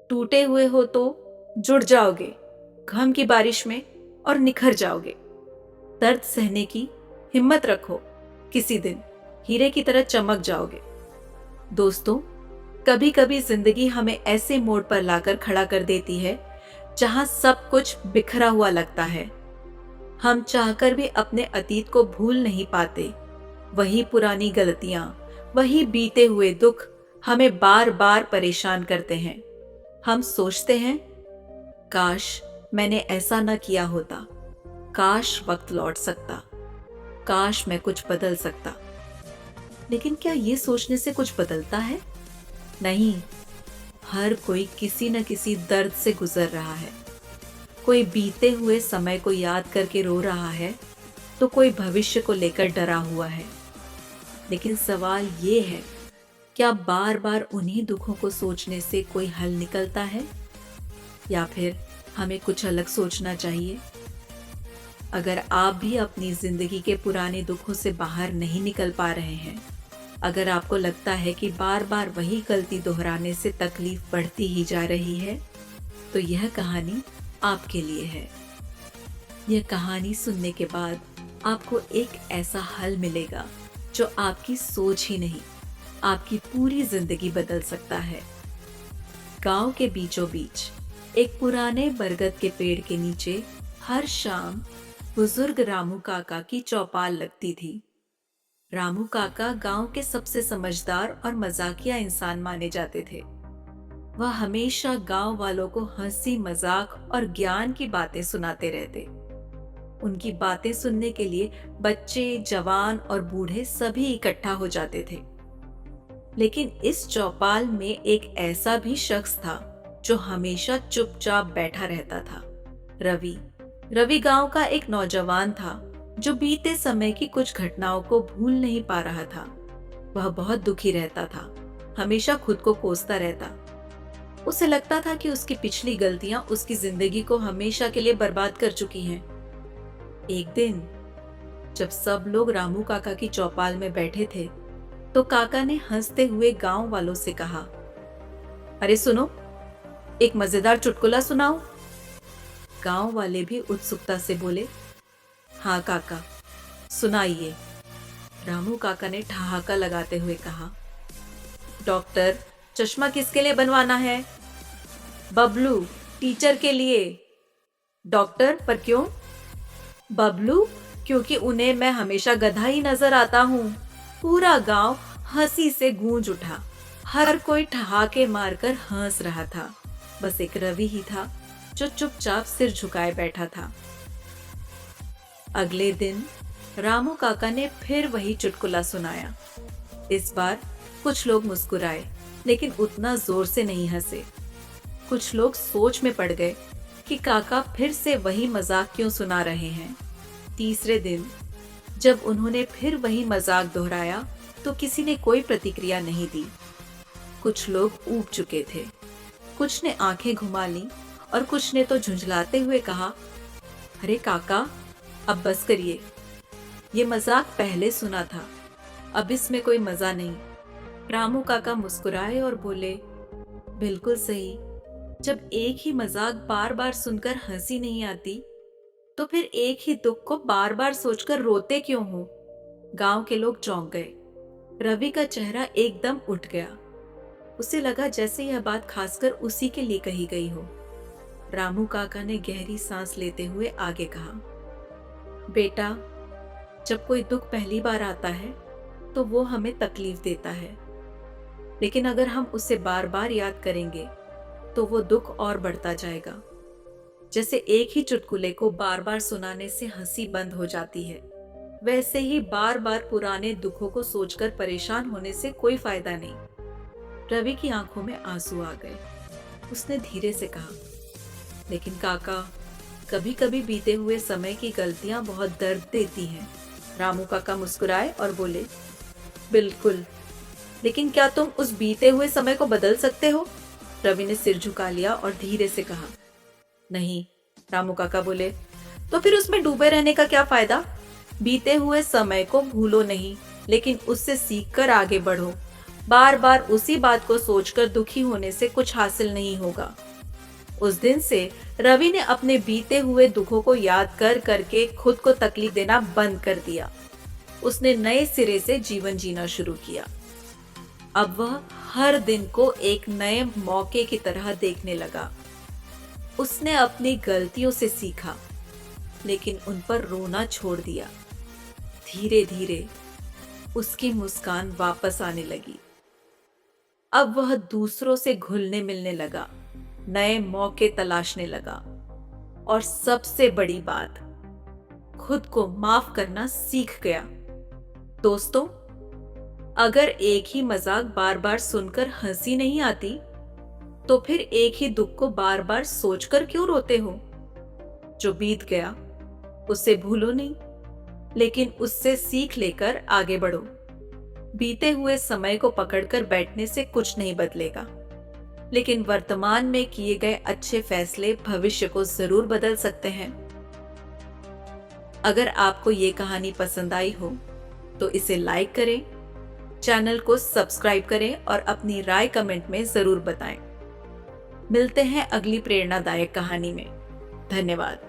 टूटे हुए हो तो जुड़ जाओगे गम की बारिश में और निखर जाओगे। दर्द सहने की हिम्मत रखो, किसी दिन हीरे की तरह चमक जाओगे। दोस्तों, कभी कभी जिंदगी हमें ऐसे मोड़ पर लाकर खड़ा कर देती है जहां सब कुछ बिखरा हुआ लगता है। हम चाहकर भी अपने अतीत को भूल नहीं पाते। वही पुरानी गलतियां, वही बीते हुए दुख हमें बार बार परेशान करते हैं। हम सोचते हैं, काश मैंने ऐसा न किया होता, काश वक्त लौट सकता, काश मैं कुछ बदल सकता। लेकिन क्या ये सोचने से कुछ बदलता है? नहीं। हर कोई किसी न किसी दर्द से गुजर रहा है। कोई बीते हुए समय को याद करके रो रहा है, तो कोई भविष्य को लेकर डरा हुआ है। लेकिन सवाल ये है, क्या बार बार उन्हीं दुखों को सोचने से कोई हल निकलता है, या फिर हमें कुछ अलग सोचना चाहिए? अगर आप भी अपनी जिंदगी के पुराने दुखों से बाहर नहीं निकल पा रहे हैं, अगर आपको लगता है कि बार बार वही गलती दोहराने से तकलीफ बढ़ती ही जा रही है, तो यह कहानी आपके लिए है। यह कहानी सुनने के बाद आपको एक ऐसा हल मिलेगा जो आपकी सोच ही नहीं, आपकी पूरी जिंदगी बदल सकता है। गांव के बीचों बीच एक पुराने बरगद के पेड़ के नीचे हर शाम बुजुर्ग रामू काका की चौपाल लगती थी। रामू काका गांव के सबसे समझदार और मजाकिया इंसान माने जाते थे। वह हमेशा गांव वालों को हंसी मजाक और ज्ञान की बातें सुनाते रहते। उनकी बातें सुनने के लिए बच्चे, जवान और बूढ़े सभी इकट्ठा हो जाते थे। लेकिन इस चौपाल में एक ऐसा भी शख्स था जो हमेशा चुपचाप बैठा रहता था। रवि। रवि गांव का एक नौजवान था जो बीते समय की कुछ घटनाओं को भूल नहीं पा रहा था। वह बहुत दुखी रहता था, हमेशा खुद को कोसता रहता। उसे लगता था कि उसकी पिछली गलतियां उसकी जिंदगी को हमेशा के लिए बर्बाद कर चुकी हैं। एक दिन जब सब लोग रामू काका की चौपाल में बैठे थे, तो काका ने हंसते हुए गांव वालों से कहा, अरे सुनो, एक मजेदार चुटकुला सुनाओ। गांव वाले भी उत्सुकता से बोले, हाँ काका, सुनाइए। रामू काका ने ठहाका लगाते हुए कहा, डॉक्टर, चश्मा किसके लिए बनवाना है? बबलू, टीचर के लिए। डॉक्टर, पर क्यों? बबलू, क्योंकि उन्हें मैं हमेशा गधा ही नजर आता हूँ। पूरा गांव हंसी से गूंज उठा। हर कोई ठहाके मारकर हंस रहा था। बस एक रवि ही था जो चुपचाप सिर झुकाए बैठा था। अगले दिन रामू काका ने फिर वही चुटकुला सुनाया। इस बार कुछ लोग मुस्कुराए, लेकिन उतना जोर से नहीं हंसे। कुछ लोग सोच में पड़ गए कि काका फिर से वही मजाक क्यों सुना रहे हैं। तीसरे दिन जब उन्होंने फिर वही मजाक दोहराया, तो किसी ने कोई प्रतिक्रिया नहीं दी। कुछ लोग ऊब चुके थे, कुछ ने आंखें घुमा ली और कुछ ने तो झुंझलाते हुए कहा, अरे काका, अब बस करिए, ये मजाक पहले सुना था, अब इसमें कोई मजा नहीं। रामू काका मुस्कुराए और बोले, बिल्कुल सही। जब एक ही मजाक बार बार सुनकर हंसी नहीं आती, तो फिर एक ही दुख को बार बार सोचकर रोते क्यों हो? गांव के लोग चौंक गए। रवि का चेहरा एकदम उठ गया। उसे लगा जैसे यह बात खासकर उसी के लिए कही गई हो। रामू काका ने गहरी सांस लेते हुए आगे कहा, बेटा, जब कोई दुख पहली बार आता है तो वो हमें तकलीफ देता है, लेकिन अगर हम उसे बार बार याद करेंगे तो वो दुख और बढ़ता जाएगा। जैसे एक ही चुटकुले को बार बार सुनाने से हंसी बंद हो जाती है, वैसे ही बार बार पुराने दुखों को सोचकर परेशान होने से कोई फायदा नहीं। रवि की आंखों में आंसू आ गए। उसने धीरे से कहा, लेकिन काका, कभी कभी बीते हुए समय की गलतियां बहुत दर्द देती हैं। रामू काका मुस्कुराए और बोले, बिल्कुल, लेकिन क्या तुम उस बीते हुए समय को बदल सकते हो? रवि ने सिर झुका लिया और धीरे से कहा, नहीं। रामू काका बोले, तो फिर उसमें डूबे रहने का क्या फायदा? बीते हुए समय को भूलो नहीं, लेकिन उससे सीखकर आगे बढ़ो। बार बार उसी बात को सोचकर दुखी होने से कुछ हासिल नहीं होगा। उस दिन से रवि ने अपने बीते हुए दुखों को याद कर करके खुद को तकलीफ देना बंद कर दिया। उसने नए सिरे से जीवन जीना शुरू किया। अब वह हर दिन को एक नए मौके की तरह देखने लगा। उसने अपनी गलतियों से सीखा, लेकिन उन पर रोना छोड़ दिया। धीरे धीरे उसकी मुस्कान वापस आने लगी। अब वह दूसरों से घुलने मिलने लगा, नए मौके तलाशने लगा और सबसे बड़ी बात, खुद को माफ करना सीख गया। दोस्तों, अगर एक ही मजाक बार बार सुनकर हंसी नहीं आती, तो फिर एक ही दुख को बार बार सोचकर क्यों रोते हो? जो बीत गया उसे भूलो नहीं, लेकिन उससे सीख लेकर आगे बढ़ो। बीते हुए समय को पकड़कर बैठने से कुछ नहीं बदलेगा, लेकिन वर्तमान में किए गए अच्छे फैसले भविष्य को जरूर बदल सकते हैं। अगर आपको ये कहानी पसंद आई हो तो इसे लाइक करें, चैनल को सब्सक्राइब करें और अपनी राय कमेंट में जरूर बताएं। मिलते हैं अगली प्रेरणादायक कहानी में। धन्यवाद।